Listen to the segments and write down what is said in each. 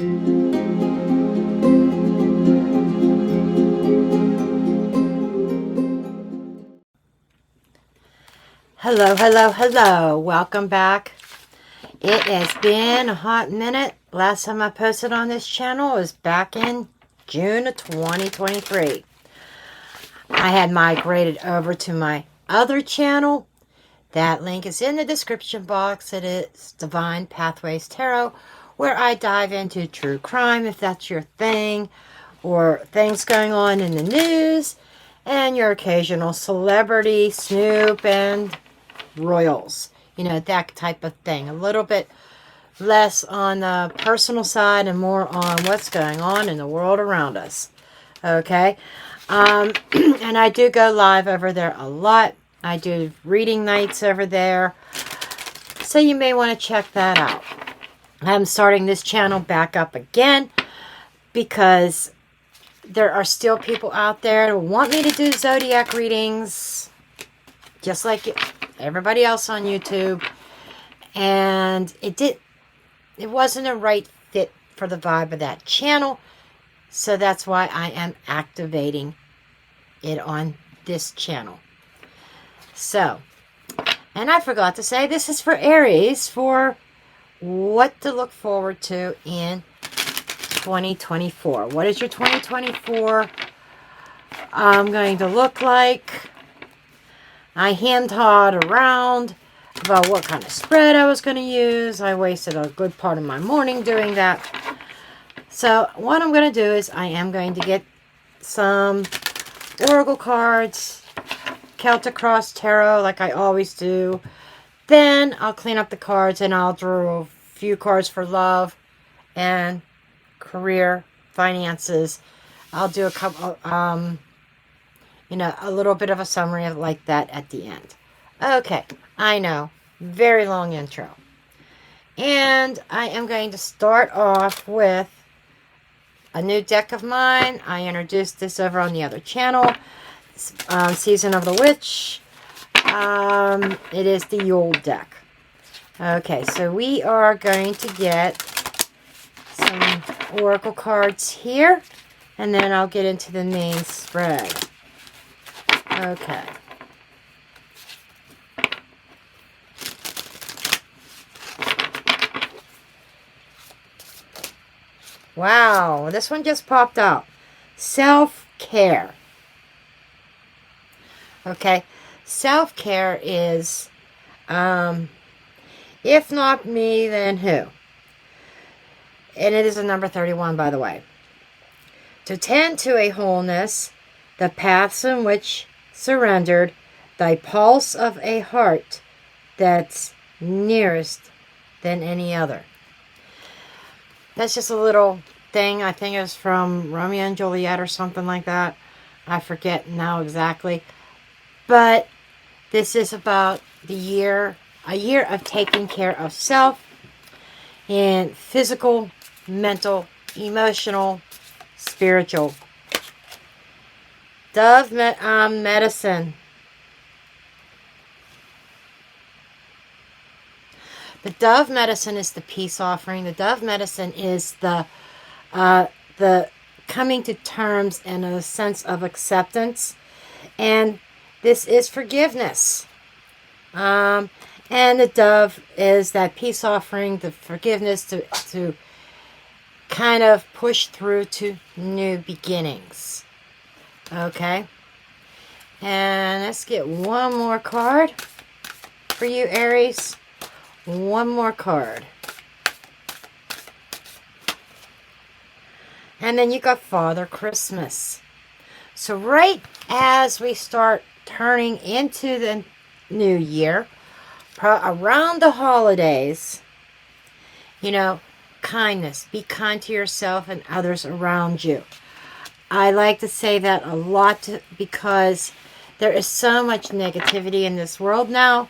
Hello, hello, hello. Welcome back. It has been a hot minute. Last time I posted on this channel was back in June of 2023. I had migrated over to my other channel. That link is in the description box. It is Divine Pathways Tarot, where I dive into true crime, if that's your thing, or things going on in the news, and your occasional celebrity, snoop, and royals. You know, that type of thing. A little bit less on the personal side and more on what's going on in the world around us. Okay? And I do go live over there a lot. I do reading nights over there. So you may want to check that out. I'm starting this channel back up again because there are still people out there who want me to do zodiac readings, just like everybody else on YouTube. And it wasn't a right fit for the vibe of that channel. So that's why I am activating it on this channel. So, and I forgot to say, this is for Aries, for what to look forward to in 2024. What is your 2024 going to look like? I hand-hawed around about what kind of spread I was going to use. I wasted a good part of my morning doing that. So what I'm going to do is I am going to get some oracle cards, Celtic Cross Tarot, like I always do. Then I'll clean up the cards and I'll draw a few cards for love and career, finances. I'll do a couple, you know, a little bit of a summary of like that at the end. Okay, I know, very long intro. And I am going to start off with a new deck of mine. I introduced this over on the other channel. Season of the Witch. It is the Yule deck. Okay, so we are going to get some oracle cards here, and then I'll get into the main spread. Okay. Wow, this one just popped out. Self-care. Okay, self-care is, if not me, then who? And it is a number 31, by the way. To tend to a wholeness, the paths in which surrendered, thy pulse of a heart that's nearest than any other. That's just a little thing. I think it was from Romeo and Juliet or something like that. I forget now exactly. But this is about a year of taking care of self in physical, mental, emotional, spiritual. Dove medicine. The dove medicine is the peace offering. The dove medicine is the coming to terms and a sense of acceptance. And this is forgiveness. And the dove is that peace offering, the forgiveness to kind of push through to new beginnings. Okay. And let's get one more card for you, Aries. One more card. And then you got Father Christmas. So right as we start turning into the new year, around the holidays, you know, kindness. Be kind to yourself and others around you. I like to say that a lot because there is so much negativity in this world now.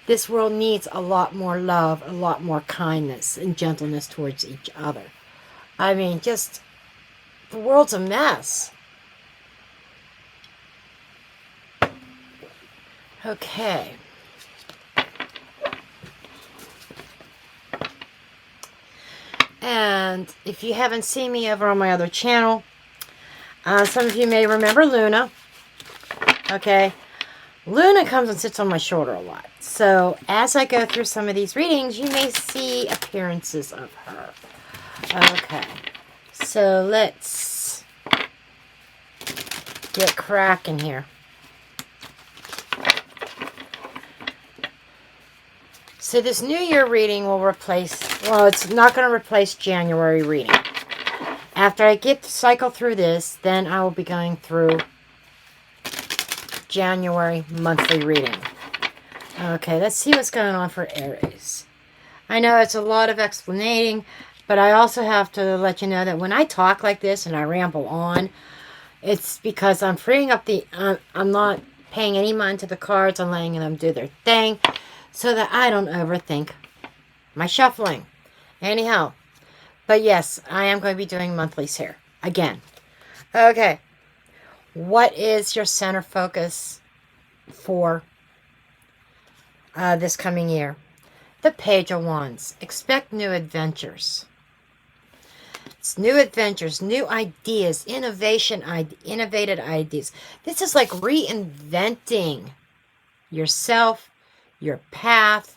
This world needs a lot more love, a lot more kindness and gentleness towards each other. I mean, just, the world's a mess. Okay. And if you haven't seen me over on my other channel, some of you may remember Luna. Okay. Luna comes and sits on my shoulder a lot. So as I go through some of these readings, you may see appearances of her. Okay. So let's get cracking here. So this New Year reading will replace, well, it's not going to replace January reading. After I get the cycle through this, then I will be going through January monthly reading. Okay, let's see what's going on for Aries. I know it's a lot of explaining, but I also have to let you know that when I talk like this and I ramble on, it's because I'm freeing up the, I'm not paying any mind to the cards. I'm letting them do their thing so that I don't overthink my shuffling. Anyhow, but yes, I am going to be doing monthlies here again. Okay, what is your center focus for this coming year? The Page of Wands. Expect new adventures. It's new adventures, new ideas, innovative ideas. This is like reinventing yourself, your path.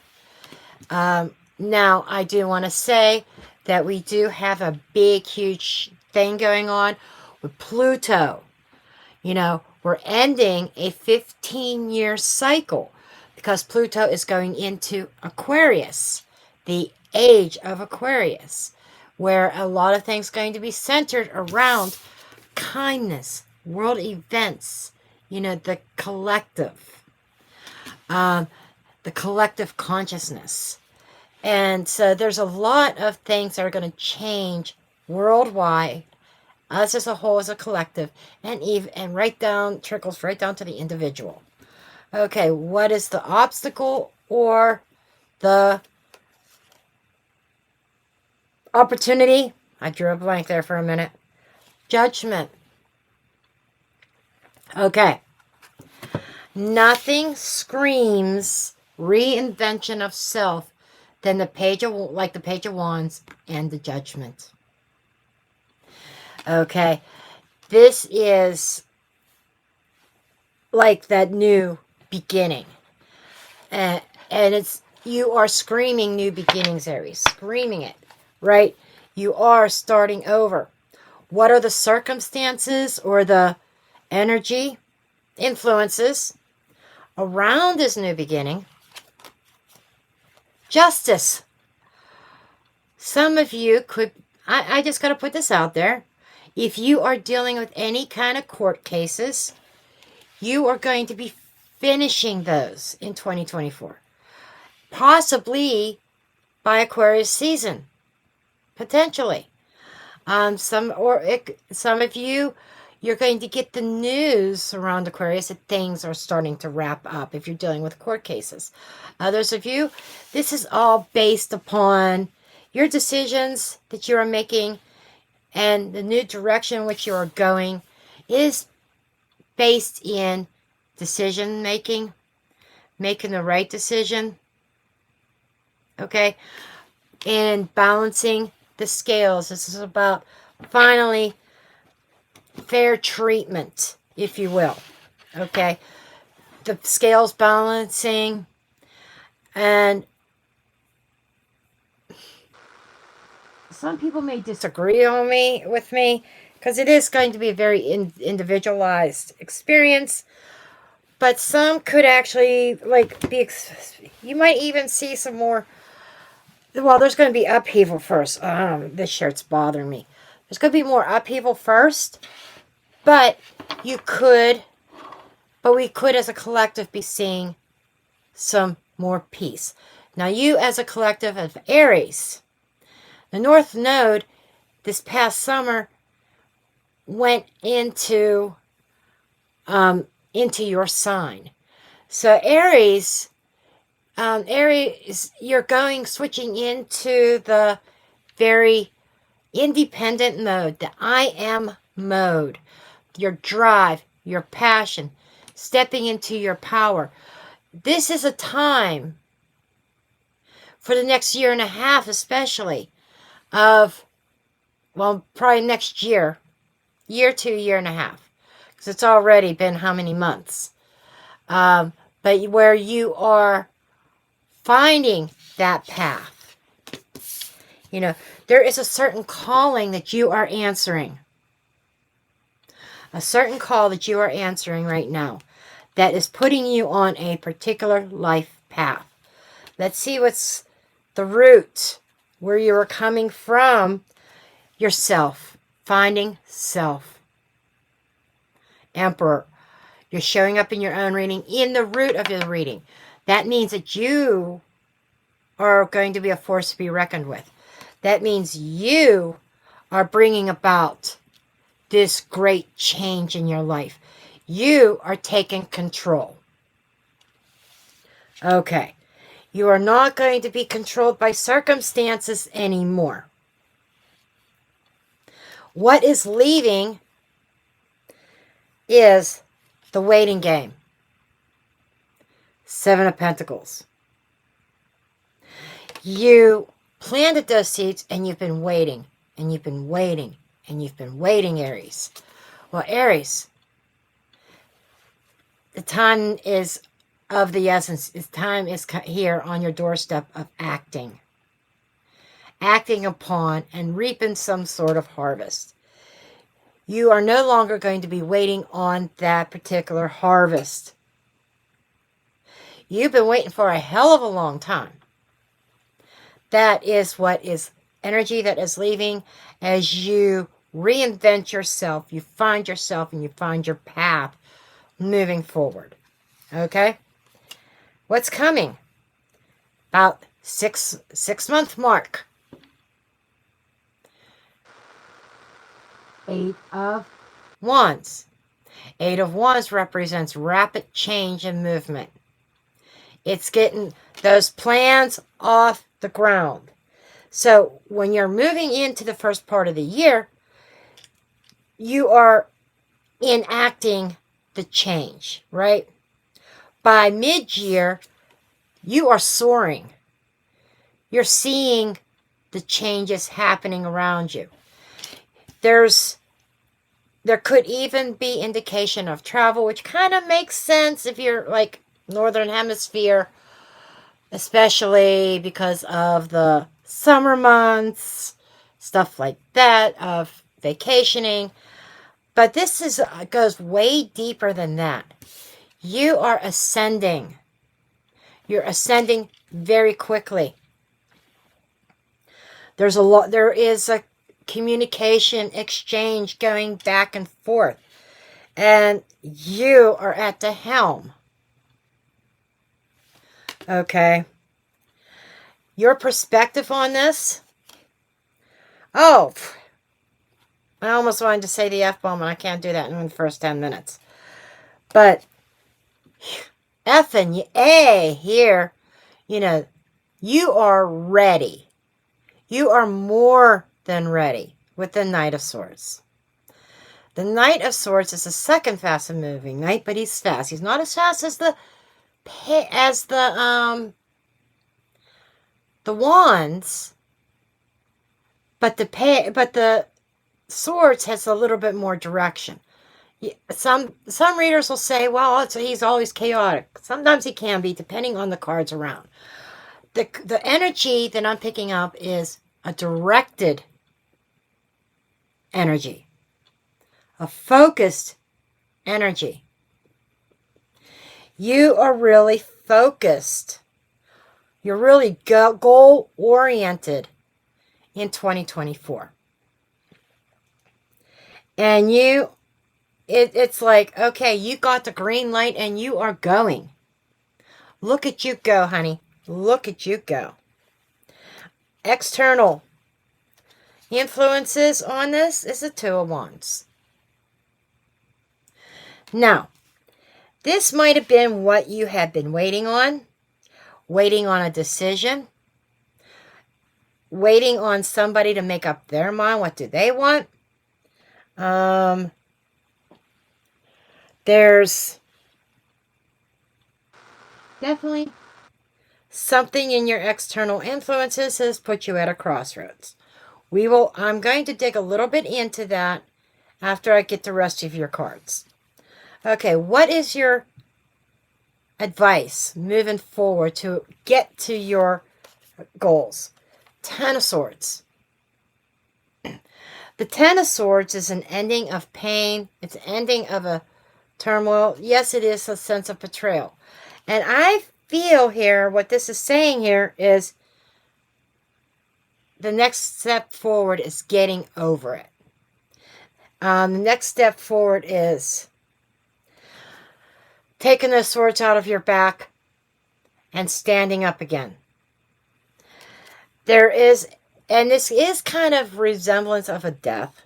Now, I do want to say that we do have a big, huge thing going on with Pluto. You know, we're ending a 15-year cycle because Pluto is going into Aquarius, the age of Aquarius, where a lot of things are going to be centered around kindness, world events, you know, the collective consciousness. And so there's a lot of things that are going to change worldwide, us as a whole, as a collective, and right down, trickles right down to the individual. Okay, what is the obstacle or the opportunity? I drew a blank there for a minute. Judgment. Okay. Nothing screams reinvention of self than the Page of Wands and the Judgment. Okay. This is like that new beginning. And it's, you are screaming new beginnings, Aries. Screaming it, right? You are starting over. What are the circumstances or the energy influences around this new beginning? Justice. Some of you could, I just got to put this out there. If you are dealing with any kind of court cases, you are going to be finishing those in 2024. Possibly by Aquarius season. Potentially. Some of you, you're going to get the news around Aquarius that things are starting to wrap up if you're dealing with court cases. Others of you, this is all based upon your decisions that you are making, and the new direction in which you are going is based in decision making, making the right decision, okay, and balancing the scales. This is about finally fair treatment, if you will, okay, the scales balancing. And some people may disagree with me because it is going to be a very individualized experience, but some could actually you might even see some more. Well, there's going to be upheaval first. This shirt's bothering me. There's going to be more upheaval first, but we could as a collective be seeing some more peace. Now, you as a collective of Aries, the North Node this past summer went into your sign. So Aries, you're switching into the very independent mode, the I am mode, your drive, your passion, stepping into your power. This is a time for the next year and a half, especially, of, well, probably next year, year to year and a half, because it's already been how many months, but where you are finding that path. You know, there is a certain calling that you are answering. A certain call that you are answering right now that is putting you on a particular life path. Let's see what's the root, where you are coming from. Yourself, finding self. Emperor, you're showing up in your own reading, in the root of your reading. That means that you are going to be a force to be reckoned with. That means you are bringing about this great change in your life. You are taking control. Okay. You are not going to be controlled by circumstances anymore. What is leaving is the waiting game. 7 of Pentacles. You planted those seeds and you've been waiting, and you've been waiting, and you've been waiting, Aries. Well, Aries, the time is of the essence. Time is here on your doorstep of acting. Acting upon and reaping some sort of harvest. You are no longer going to be waiting on that particular harvest. You've been waiting for a hell of a long time. That is what is energy that is leaving as you reinvent yourself, you find yourself, and you find your path moving forward. Okay? What's coming? About six-month mark. 8 of Wands. 8 of Wands represents rapid change and movement. It's getting those plans off the ground. So when you're moving into the first part of the year, you are enacting the change, right? By mid-year, you are soaring. You're seeing the changes happening around you. There could even be indication of travel, which kind of makes sense if you're like Northern Hemisphere, especially because of the summer months, stuff like that, of vacationing. But this goes way deeper than that. You are ascending. You're ascending very quickly. There is a communication exchange going back and forth. And you are at the helm. Okay. Your perspective on this? Oh, I almost wanted to say the F-bomb, and I can't do that in the first 10 minutes. But F and A here, you are ready. You are more than ready with the Knight of Swords. The Knight of Swords is the second fastest moving knight, but he's fast. He's not as fast as the wands, but the swords has a little bit more direction. Some readers will say, well, he's always chaotic. Sometimes he can be, depending on the cards around. The energy that I'm picking up is a directed energy, a focused energy. You are really focused. You're really goal-oriented in 2024. And it's like, okay, you got the green light and you are going. Look at you go, honey. Look at you go. External influences on this is the 2 of Wands. Now, this might have been what you have been waiting on a decision, waiting on somebody to make up their mind. What do they want? There's definitely something in your external influences has put you at a crossroads. I'm going to dig a little bit into that after I get the rest of your cards. Okay, what is your advice moving forward to get to your goals? Ten of Swords. The Ten of Swords is an ending of pain. It's an ending of a turmoil. Yes, it is a sense of betrayal. And I feel here, what this is saying here is the next step forward is getting over it. The next step forward is taking those swords out of your back and standing up again. There is, and this is kind of resemblance of a death,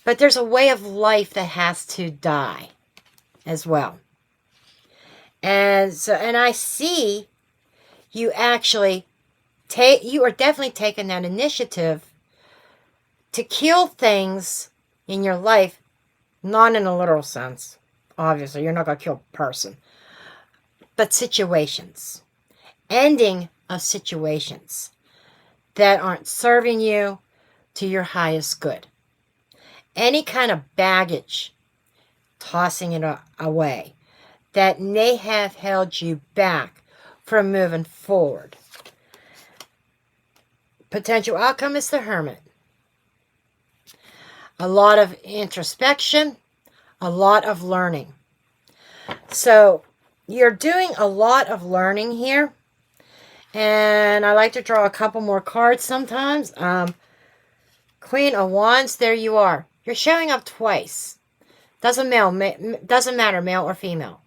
but there's a way of life that has to die as well. And so, and I see you actually you are definitely taking that initiative to kill things in your life, not in a literal sense. Obviously, you're not going to kill a person, but situations. Ending of situations that aren't serving you to your highest good. Any kind of baggage, tossing it away, that may have held you back from moving forward. Potential outcome is the Hermit. A lot of introspection, a lot of learning. So you're doing a lot of learning here. And I like to draw a couple more cards sometimes. Queen of Wands, there you are. You're showing up twice. Doesn't matter, male or female.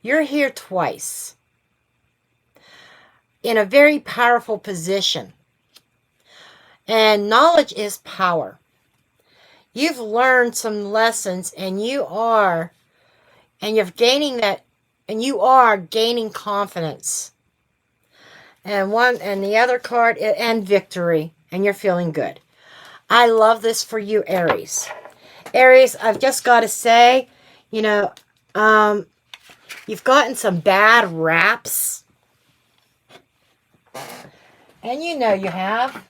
You're here twice. In a very powerful position. And knowledge is power. You've learned some lessons and you're gaining that, and you are gaining confidence. And the other card, and victory, and you're feeling good. I love this for you, Aries. Aries, I've just got to say, you've gotten some bad raps. And you have.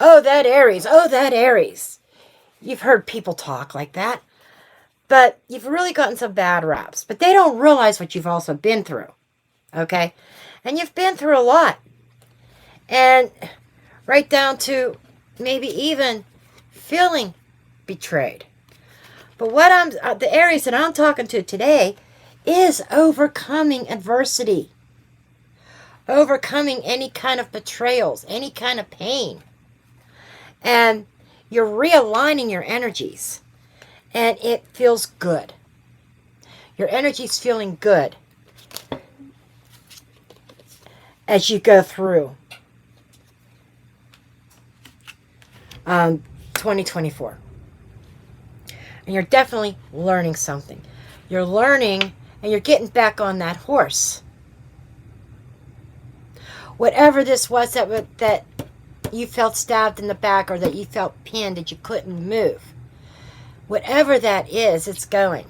Oh, that Aries. Oh, that Aries. You've heard people talk like that. But you've really gotten some bad raps. But they don't realize what you've also been through. Okay? And you've been through a lot. And right down to maybe even feeling betrayed. But the Aries that I'm talking to today is overcoming adversity. Overcoming any kind of betrayals, any kind of pain. And you're realigning your energies. And it feels good. Your energy's feeling good as you go through 2024. And you're definitely learning something. You're learning and you're getting back on that horse. Whatever this was that you felt stabbed in the back or that you felt pinned that you couldn't move. Whatever that is, it's going.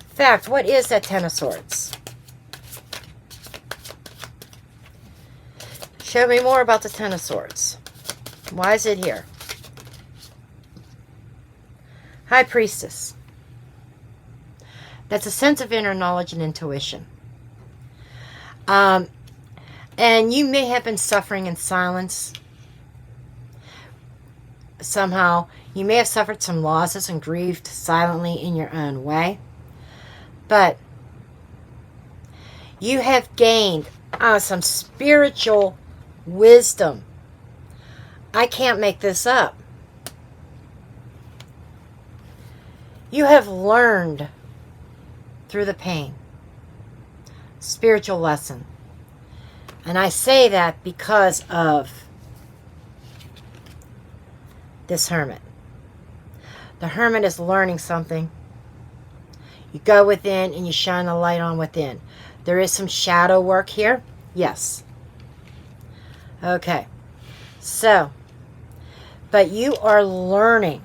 In fact, what is that Ten of Swords? Show me more about the Ten of Swords. Why is it here? High Priestess. That's a sense of inner knowledge and intuition. And you may have been suffering in silence. Somehow, you may have suffered some losses and grieved silently in your own way. But you have gained some spiritual wisdom. I can't make this up. You have learned through the pain. Spiritual lesson. And I say that because of this Hermit. The Hermit is learning something. You go within and you shine the light on within. There is some shadow work here. Yes. Okay. So, but you are learning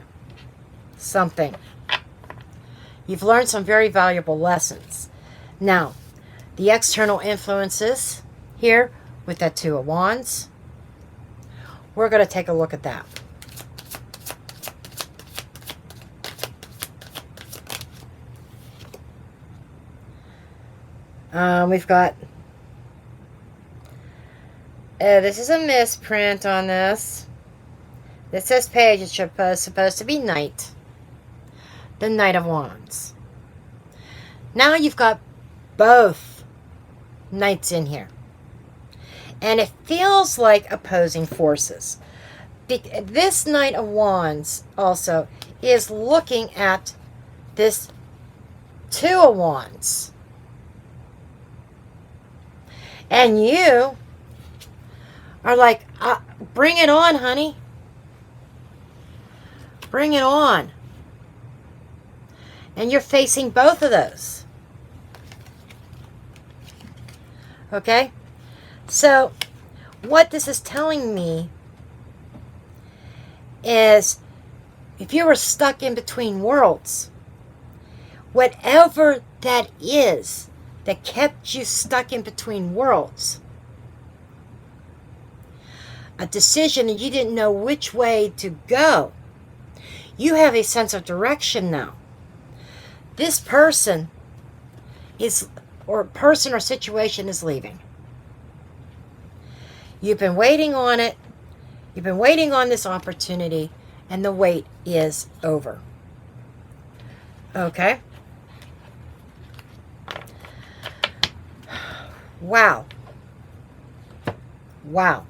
something. You've learned some very valuable lessons. Now, the external influences here with that Two of Wands. we're going to take a look at that. We've got, this is a misprint on this. This says page. It's supposed to be knight. The Knight of Wands. Now you've got both knights in here. And it feels like opposing forces. This Knight of Wands also is looking at this Two of Wands. And you are like, bring it on, honey. Bring it on. And you're facing both of those. Okay? So, what this is telling me is, if you were stuck in between worlds, whatever that is that kept you stuck in between worlds, a decision and you didn't know which way to go, you have a sense of direction now. This person is, or person or situation is leaving. You've been waiting on it. You've been waiting on this opportunity, and the wait is over. Okay? Wow. Wow.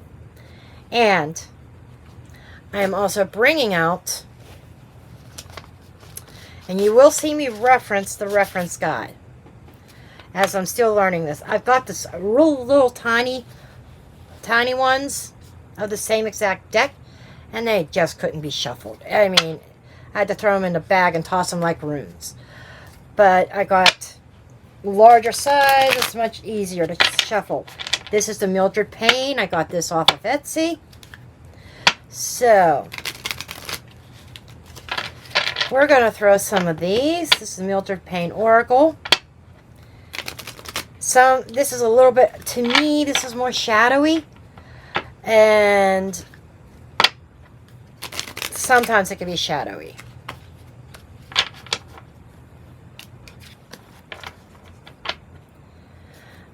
And I am also bringing out, and you will see me reference the reference guide as I'm still learning this. I've got this real little tiny ones of the same exact deck, and they just couldn't be shuffled. I mean, I had to throw them in the bag and toss them like runes. But I got larger size. It's much easier to shuffle. This is the Mildred Payne. I got this off of Etsy. So, we're going to throw some of these. This is the Mildred Payne Oracle. This is a little bit, to me, this is more shadowy. And sometimes it can be shadowy.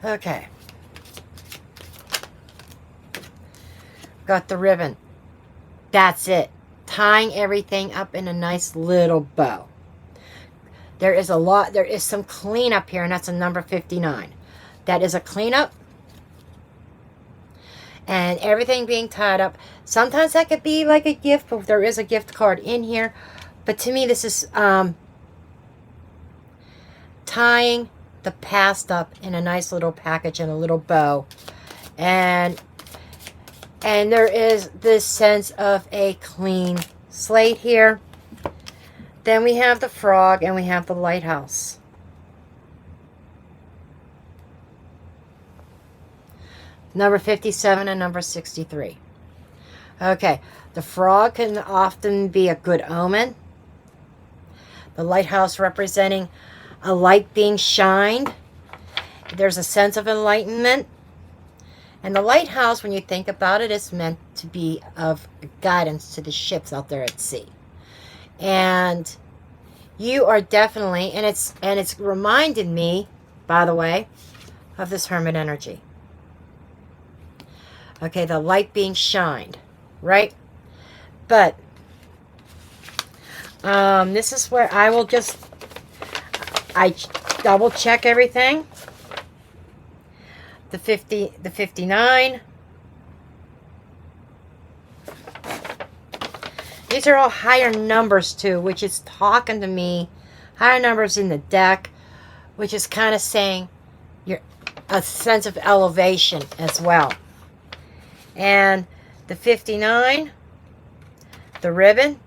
Okay. Got the ribbon. That's it. Tying everything up in a nice little bow. There is some cleanup here, and that's a number 59. That is a cleanup. And everything being tied up. Sometimes that could be like a gift, but there is a gift card in here. But to me, this is tying the past up in a nice little package and a little bow. And there is this sense of a clean slate here. Then we have the frog and we have the lighthouse. Number 57 and number 63. Okay, the frog can often be a good omen. The lighthouse representing a light being shined. There's a sense of enlightenment. And the lighthouse, when you think about it, is meant to be of guidance to the ships out there at sea. And you are definitely, and it's reminded me, by the way, of this Hermit energy. Okay, the light being shined, right? But this is where I will just, I double check everything. The 59. These are all higher numbers too, which is talking to me. Higher numbers in the deck, which is kind of saying a sense of elevation as well. And the 59, the ribbon,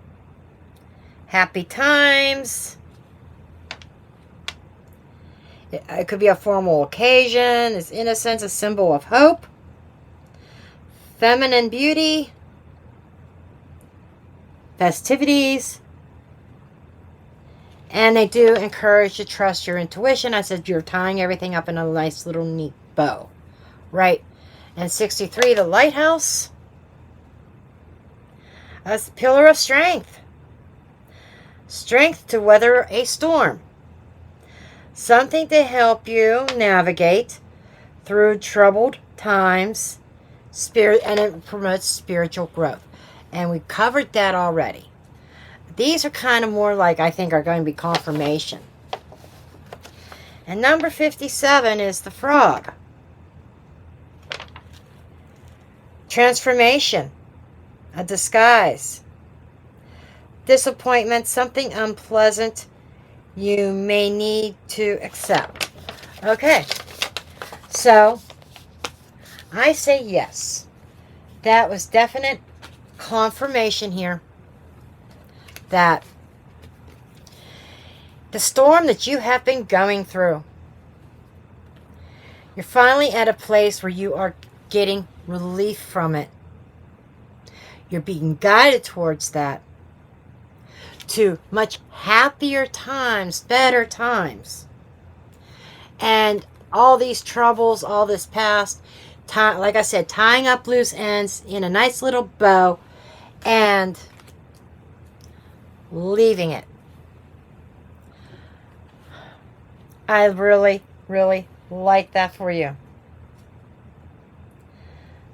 happy times. It could be a formal occasion. It's in a sense a symbol of hope. Feminine beauty. Festivities. And they do encourage you to trust your intuition. I said you're tying everything up in a nice little neat bow. Right? And 63, the lighthouse. A pillar of strength. Strength to weather a storm. Something to help you navigate through troubled times. And it promotes spiritual growth. And we covered that already. These are kind of more like, I think, are going to be confirmation. And number 57 is the frog. Transformation. A disguise. Disappointment. Something unpleasant you may need to accept. Okay. So, I say yes. That was definite confirmation here that the storm that you have been going through, you're finally at a place where you are getting relief from it. You're being guided towards that, to much happier times, better times. And all these troubles, all this past, like I said, tying up loose ends in a nice little bow and leaving it. I really, really like that for you.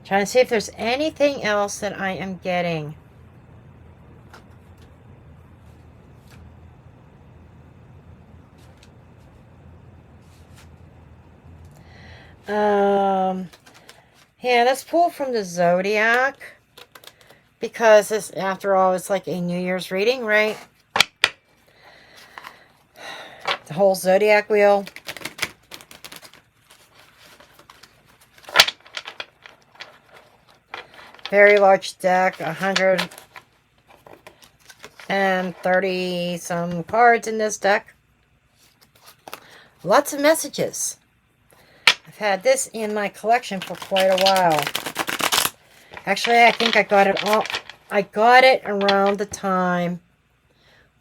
Trying to see if there's anything else that I am getting. Yeah, let's pull from the Zodiac, because this, after all, it's like a New Year's reading, right? The whole Zodiac wheel. Very large deck, 130 some cards in this deck. Lots of messages. I've had this in my collection for quite a while. Actually, I think I got it around the time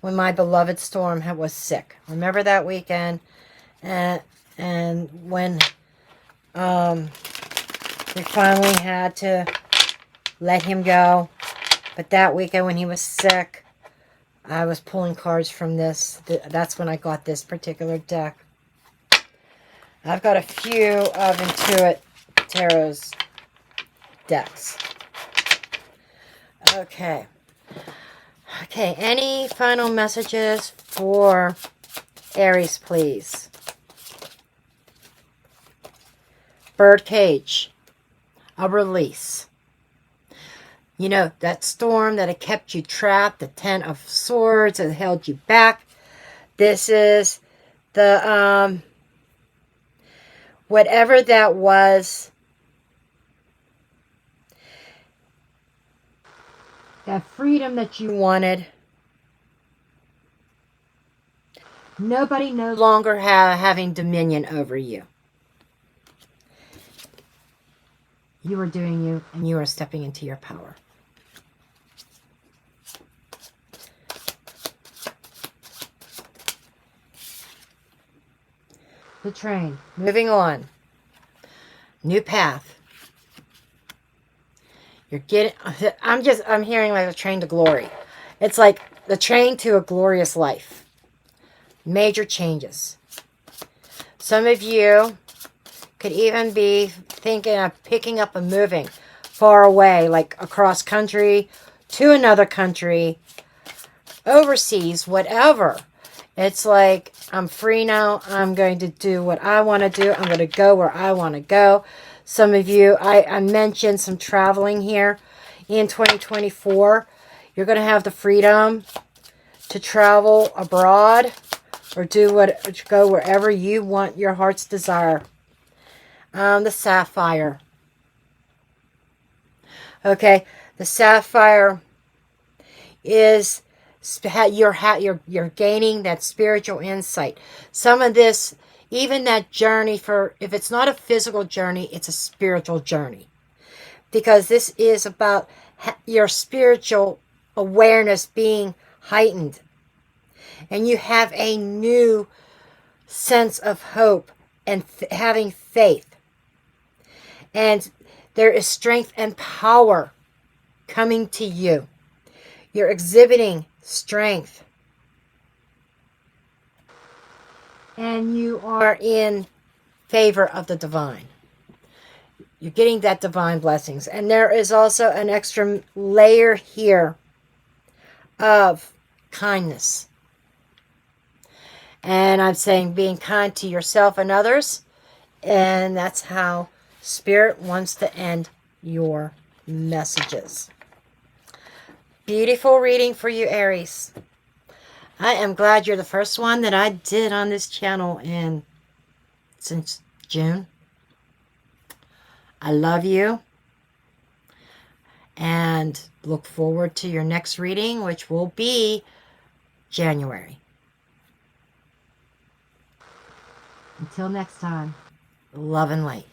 when my beloved Storm was sick. Remember that weekend? And when we finally had to let him go. But that weekend when he was sick, I was pulling cards from this. That's when I got this particular deck. I've got a few of Intuit Tarot's decks. Okay. Okay, any final messages for Aries, please? Birdcage. A release. You know, that storm that had kept you trapped, the Ten of Swords that held you back. This is the, whatever that was, that freedom that you wanted. Nobody no longer having dominion over you. You are doing you, and you are stepping into your power. The train. Moving on. New path. You're getting... I'm hearing like a train to glory. It's like the train to a glorious life. Major changes. Some of you could even be thinking of picking up and moving far away, like across country, to another country, overseas, whatever. It's like, I'm free now. I'm going to do what I want to do. I'm going to go where I want to go. Some of you, I mentioned some traveling here in 2024. You're going to have the freedom to travel abroad or go wherever you want your heart's desire. The Sapphire. Okay, the Sapphire is... You're gaining that spiritual insight. Some of this, even that journey, if it's not a physical journey, it's a spiritual journey. Because this is about your spiritual awareness being heightened. And you have a new sense of hope and having faith. And there is strength and power coming to you. You're exhibiting strength. And you are in favor of the divine. You're getting that divine blessings. And there is also an extra layer here of kindness. And I'm saying being kind to yourself and others. And that's how Spirit wants to end your messages. Beautiful reading for you, Aries. I am glad you're the first one that I did on this channel since June. I love you. And look forward to your next reading, which will be January. Until next time, love and light.